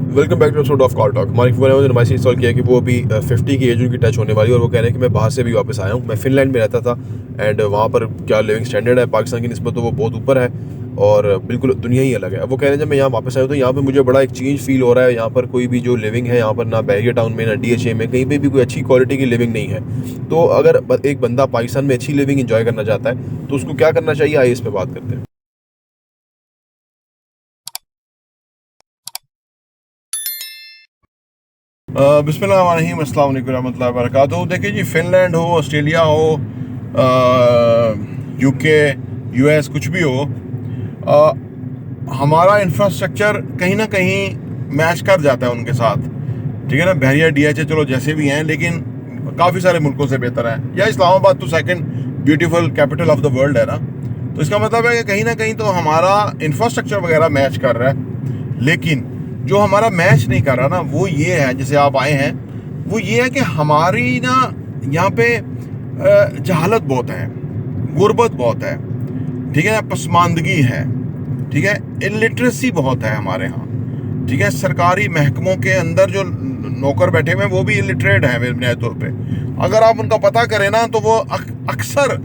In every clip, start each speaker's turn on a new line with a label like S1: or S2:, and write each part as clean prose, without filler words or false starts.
S1: Welcome back to episode of call talk. हमारी phone ने हमारे से इंस्टॉल किया कि वो अभी 50 की एज उनकी टच होने वाली है और वो कह रहे हैं कि मैं बाहर से भी वापस आया हूँ। मैं फिनलैंड में रहता था एंड वहाँ पर क्या लिविंग स्टैंडर्ड है पाकिस्तान की निस्बत तो वो बहुत ऊपर है और बिल्कुल दुनिया ही अलग है। वो कह रहे हैं जब मैं यहाँ वापस आया तो यहाँ पर मुझे बड़ा एक चेंज फील हो रहा है। यहाँ पर कोई भी जो लिविंग है यहाँ पर ना बैरियर टाउन में ना DHA में कहीं पर भी कोई अच्छी क्वालिटी की लिविंग नहीं है। तो अगर एक बंदा पाकिस्तान में अच्छी लिविंग इंजॉय करना चाहता है तो उसको क्या करना चाहिए, आइए इस पर बात करते हैं।
S2: बिस्मिल्लाहिर्रहमानिर्रहीम, अस्सलाम वालेकुम रहमतुल्लाहि व बरकातहू। देखिए जी, फिनलैंड हो, ऑस्ट्रेलिया हो, UK, US कुछ भी हो, हमारा इंफ्रास्ट्रक्चर कहीं ना कहीं मैच कर जाता है उनके साथ, ठीक है ना। बहरिया DHA चलो जैसे भी हैं लेकिन काफ़ी सारे मुल्कों से बेहतर है। या इस्लामाबाद तो second beautiful capital of the world है ना, तो इसका मतलब है कि कहीं ना कहीं तो हमारा इंफ्रास्ट्रक्चर वगैरह मैच कर रहा है। लेकिन जो हमारा मैच नहीं कर रहा ना वो ये है, जैसे आप आए हैं, वो ये है कि हमारी ना यहाँ पे जहालत बहुत है, गुर्बत बहुत है, ठीक है ना, पसमानदगी है, ठीक है, इलिटरेसी बहुत है हमारे यहाँ, ठीक है। सरकारी महकमों के अंदर जो नौकर बैठे हुए हैं वो भी इलिटरेट हैं बुनियादी तौर पे। अगर आप उनका पता करें ना तो वो अक्सर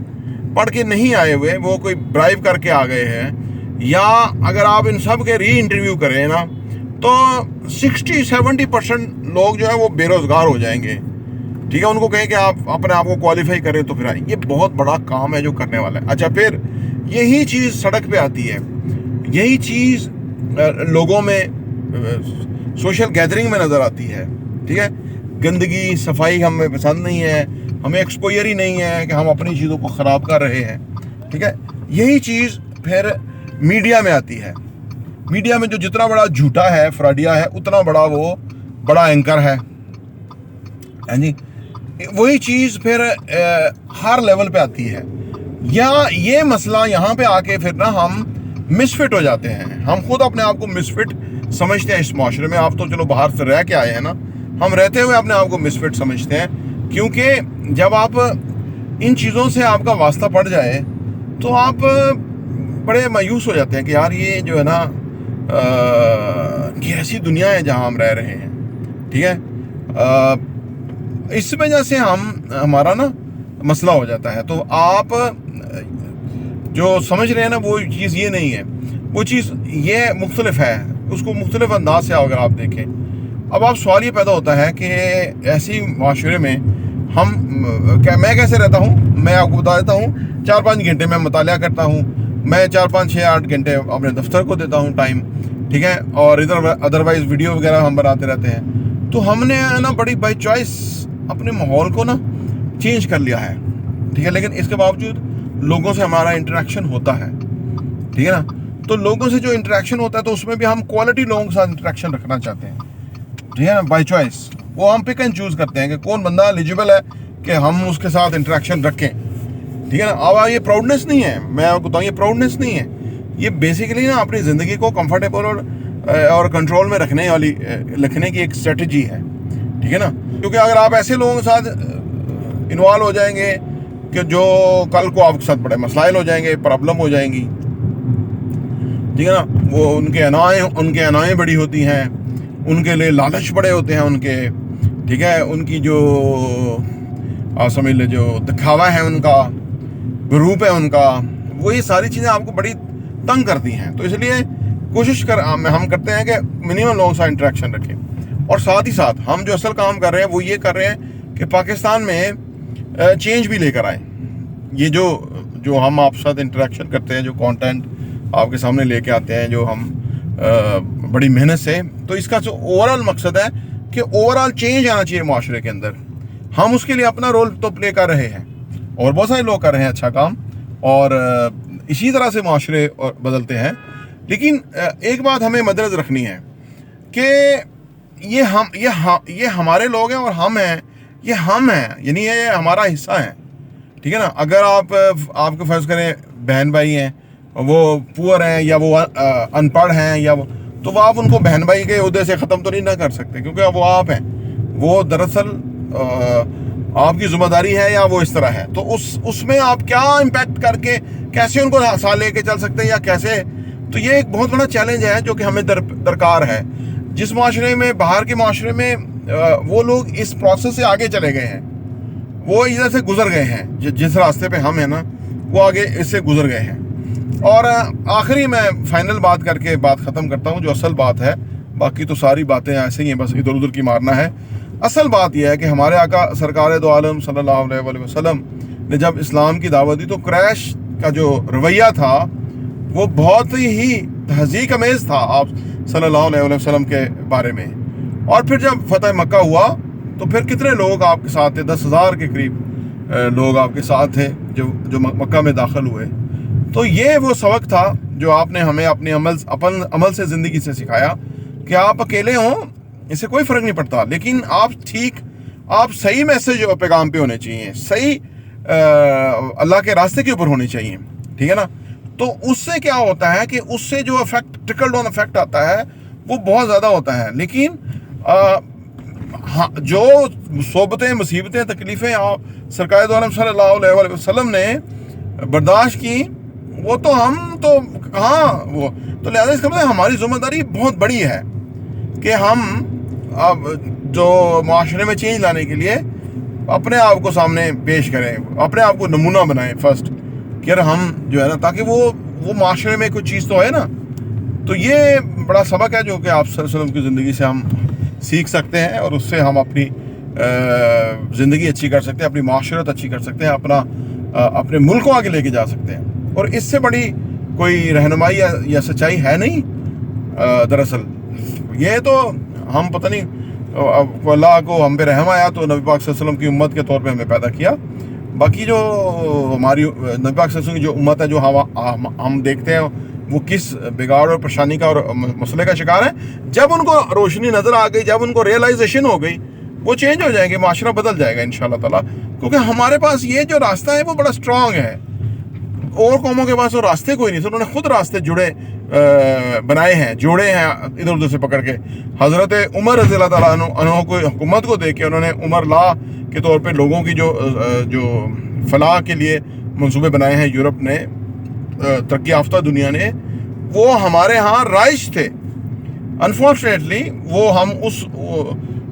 S2: पढ़ के नहीं आए हुए, वो कोई ब्राइब करके आ गए हैं। या अगर आप इन सब के री इंटरव्यू करें ना तो 60-70% लोग जो है वो बेरोजगार हो जाएंगे, ठीक है। उनको कहें कि आप अपने आप को क्वालिफाई करें तो फिर ये बहुत बड़ा काम है जो करने वाला है। अच्छा, फिर यही चीज़ सड़क पे आती है, यही चीज़ लोगों में सोशल गैदरिंग में नज़र आती है, ठीक है। गंदगी सफाई हमें पसंद नहीं है, हमें एक्सपोजर ही नहीं है कि हम अपनी चीज़ों को ख़राब कर रहे हैं, ठीक है। यही चीज़ फिर मीडिया में आती है। मीडिया में जो जितना बड़ा झूठा है, फ्रॉडिया है, उतना बड़ा वो बड़ा एंकर है जी। वही चीज़ फिर हर लेवल पे आती है। या ये मसला यहाँ पे आके फिर ना हम मिसफिट हो जाते हैं। हम खुद अपने आप को मिसफिट समझते हैं इस माशरे में। आप तो चलो बाहर से रह के आए हैं ना, हम रहते हुए अपने आप को मिसफिट समझते हैं, क्योंकि जब आप इन चीज़ों से आपका वास्ता पड़ जाए तो आप बड़े मायूस हो जाते हैं कि यार ये जो है ना कि ऐसी दुनिया है जहां हम रह रहे हैं, ठीक है। इस वजह से हमारा ना मसला हो जाता है। तो आप जो समझ रहे हैं ना वो चीज़ ये नहीं है, वो चीज़ ये मुख्तलिफ है, उसको मुख्तलिफ अंदाज से अगर आप देखें। अब आप सवाल ये पैदा होता है कि ऐसी माशरे में मैं कैसे रहता हूँ। मैं आपको बता देता हूँ, 4-5 घंटे मैं मुतालिया करता हूँ, मैं 4-5-6-8 घंटे अपने दफ्तर को देता हूँ टाइम, ठीक है। और इधर अदरवाइज वीडियो वगैरह हम बनाते रहते हैं। तो हमने ना बड़ी बाई चॉइस अपने माहौल को ना चेंज कर लिया है, ठीक है। लेकिन इसके बावजूद लोगों से हमारा इंटरेक्शन होता है, ठीक है ना। तो लोगों से जो इंटरेक्शन होता है तो उसमें भी हम क्वालिटी लोगों के साथ इंटरेक्शन रखना चाहते हैं, ठीक है ना। बाई चॉइस वो हम पिक एंड चूज़ करते हैं कि कौन बंदा एलिजिबल है कि हम उसके साथ इंटरेक्शन रखें, ठीक है ना। अब ये प्राउडनेस नहीं है, मैं आपको बताऊँ, ये प्राउडनेस नहीं है। ये बेसिकली ना अपनी ज़िंदगी को कंफर्टेबल और कंट्रोल में रखने की एक स्ट्रेटजी है, ठीक है ना। क्योंकि अगर आप ऐसे लोगों के साथ इन्वॉल्व हो जाएंगे कि जो कल को आपके साथ बड़े मसाइल हो जाएंगे, प्रॉब्लम हो जाएंगी, ठीक है ना। वो उनके अनाएँ बड़ी होती हैं, उनके लिए लालच बड़े होते हैं उनके, ठीक है। उनकी जो आप समझ ले जो दिखावा है उनका, ग्रुप है उनका, वो ये सारी चीज़ें आपको बड़ी तंग करती हैं। तो इसलिए कोशिश हम करते हैं कि मिनिमम लोगों से इंटरेक्शन रखें। और साथ ही साथ हम जो असल काम कर रहे हैं वो ये कर रहे हैं कि पाकिस्तान में चेंज भी लेकर आए। ये जो हम आपके साथ इंटरेक्शन करते हैं, जो कंटेंट आपके सामने लेके आते हैं, जो हम बड़ी मेहनत से, तो इसका जो ओवरऑल मकसद है कि ओवरऑल चेंज आना चाहिए माशरे के अंदर। हम उसके लिए अपना रोल तो प्ले कर रहे हैं और बहुत सारे लोग कर रहे हैं अच्छा काम, और इसी तरह से माशरे बदलते हैं। लेकिन एक बात हमें मद्देनज़र रखनी है कि ये हमारे लोग हैं और हम हैं, ये हम हैं, यानी ये हमारा हिस्सा है, ठीक है ना। अगर आपको फर्ज करें बहन भाई हैं, वो पुअर हैं या वो अनपढ़ हैं, या तो वो आप उनको बहन भाई के उहदे से ख़त्म तो नहीं ना कर सकते, क्योंकि वो आप हैं। वो दरअसल आपकी जिम्मेदारी है या वो इस तरह है। तो उसमें आप क्या इम्पैक्ट करके कैसे उनको साथ लेके चल सकते हैं या कैसे, तो ये एक बहुत बड़ा चैलेंज है जो कि हमें दरकार है। جس معاشرے میں باہر کے معاشرے میں وہ لوگ اس پروسیس سے آگے چلے گئے ہیں, وہ ادھر سے گزر گئے ہیں, جس راستے پہ ہم ہیں نا وہ آگے اس سے گزر گئے ہیں. اور آخری میں فائنل بات کر کے بات ختم کرتا ہوں, جو اصل بات ہے, باقی تو ساری باتیں ایسے ہی ہیں, بس ادھر ادھر کی مارنا ہے. اصل بات یہ ہے کہ ہمارے آقا سرکار دو عالم صلی اللہ علیہ وسلم نے جب اسلام کی دعوت دی تو قریش کا جو رویہ تھا وہ بہت ہی تہذیب امیز تھا آپ صلی اللہ علیہ وسلم کے بارے میں. اور پھر جب فتح مکہ ہوا تو پھر کتنے لوگ آپ کے ساتھ تھے؟ 10,000 کے قریب لوگ آپ کے ساتھ تھے جو مکہ میں داخل ہوئے. تو یہ وہ سبق تھا جو آپ نے ہمیں اپنے عمل سے زندگی سے سکھایا کہ آپ اکیلے ہوں اس سے کوئی فرق نہیں پڑتا, لیکن آپ صحیح میسج اور پیغام پہ ہونے چاہیے, صحیح اللہ کے راستے کے اوپر ہونے چاہیے, ٹھیک ہے نا. تو اس سے کیا ہوتا ہے کہ اس سے جو افیکٹ ٹرکل ڈاؤن افیکٹ آتا ہے وہ بہت زیادہ ہوتا ہے. لیکن جو صحبتیں, مصیبتیں, تکلیفیں آپ سرکار دو عالم صلی اللہ علیہ وسلم نے برداشت کی, وہ تو ہم تو کہاں وہ, تو لہٰذا اس کا مطلب ہماری ذمہ داری بہت بڑی ہے کہ ہم اب جو معاشرے میں چینج لانے کے لیے اپنے آپ کو سامنے پیش کریں, اپنے آپ کو نمونہ بنائیں فرسٹ, کہ یار ہم جو ہے نا, تاکہ وہ معاشرے میں کوئی چیز تو ہے نا. تو یہ بڑا سبق ہے جو کہ آپ صلی اللہ علیہ وسلم کی زندگی سے ہم سیکھ سکتے ہیں, اور اس سے ہم اپنی زندگی اچھی کر سکتے ہیں, اپنی معاشرت اچھی کر سکتے ہیں, اپنے ملک کو آگے لے کے جا سکتے ہیں. اور اس سے بڑی کوئی رہنمائی یا سچائی ہے نہیں. دراصل یہ تو ہم پتہ نہیں, اللہ کو ہم پہ رحم آیا تو نبی پاک صلی اللہ علیہ وسلم کی امت کے طور پہ ہمیں پیدا کیا. باقی جو ہماری نبی پاک صلی اللہ علیہ وسلم کی جو امت ہے, جو ہم دیکھتے ہیں وہ کس بگاڑ اور پریشانی کا اور مسئلے کا شکار ہے, جب ان کو روشنی نظر آ گئی, جب ان کو ریئلائزیشن ہو گئی, وہ چینج ہو جائیں گے, معاشرہ بدل جائے گا انشاءاللہ تعالیٰ. کیونکہ ہمارے پاس یہ جو راستہ ہے وہ بڑا اسٹرانگ ہے. اور قوموں کے پاس وہ راستے کوئی نہیں تھے, انہوں نے خود راستے بنائے ہیں, جوڑے ہیں ادھر ادھر سے پکڑ کے. حضرت عمر رضی اللہ تعالیٰ عنہ کو حکومت کو دیکھ کے انہوں نے عمر لا کے طور پہ لوگوں کی جو فلاح کے لیے منصوبے بنائے ہیں یورپ نے, ترقی یافتہ دنیا نے, وہ ہمارے ہاں رائج تھے. انفارچونیٹلی وہ ہم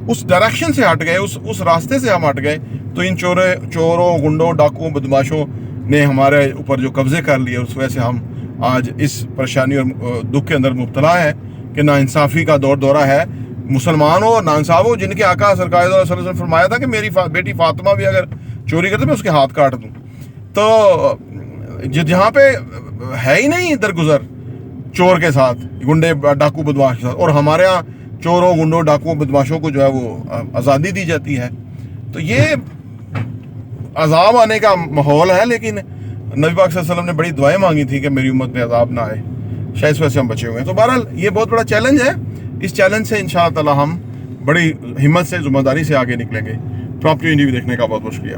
S2: اس ڈائریکشن سے ہٹ گئے, اس راستے سے ہم ہٹ گئے, تو ان چوروں, گنڈوں, ڈاکوؤں, بدماشوں نے ہمارے اوپر جو قبضے کر لیے, اس وجہ سے ہم آج اس پریشانی اور دکھ کے اندر مبتلا ہے کہ ناانصافی کا دورہ ہے. مسلمان ہو, ناانصاف ہو, جن کے آقا سرکار صلی اللہ علیہ وسلم فرمایا تھا کہ میری بیٹی فاطمہ بھی اگر چوری کرتے میں اس کے ہاتھ کاٹ دوں. تو جہاں پہ ہے ہی نہیں درگزر چور کے ساتھ, گنڈے, ڈاکو, بدماش کے ساتھ, اور ہمارے ہاں چوروں, گنڈوں, ڈاکوؤں, بدماشوں کو جو ہے وہ آزادی دی جاتی ہے. تو یہ عذاب آنے کا ماحول ہے, لیکن نبی پاک صلی اللہ علیہ وسلم نے بڑی دعائیں مانگی تھی کہ میری امت پہ عذاب نہ آئے, شاید اس وجہ سے ہم بچے ہوئے ہیں. تو بہرحال یہ بہت بڑا چیلنج ہے, اس چیلنج سے انشاءاللہ تعالی ہم بڑی ہمت سے, ذمہ داری سے آگے نکلیں گے. ٹاپ ٹو انڈیا دیکھنے کا بہت بہت شکریہ.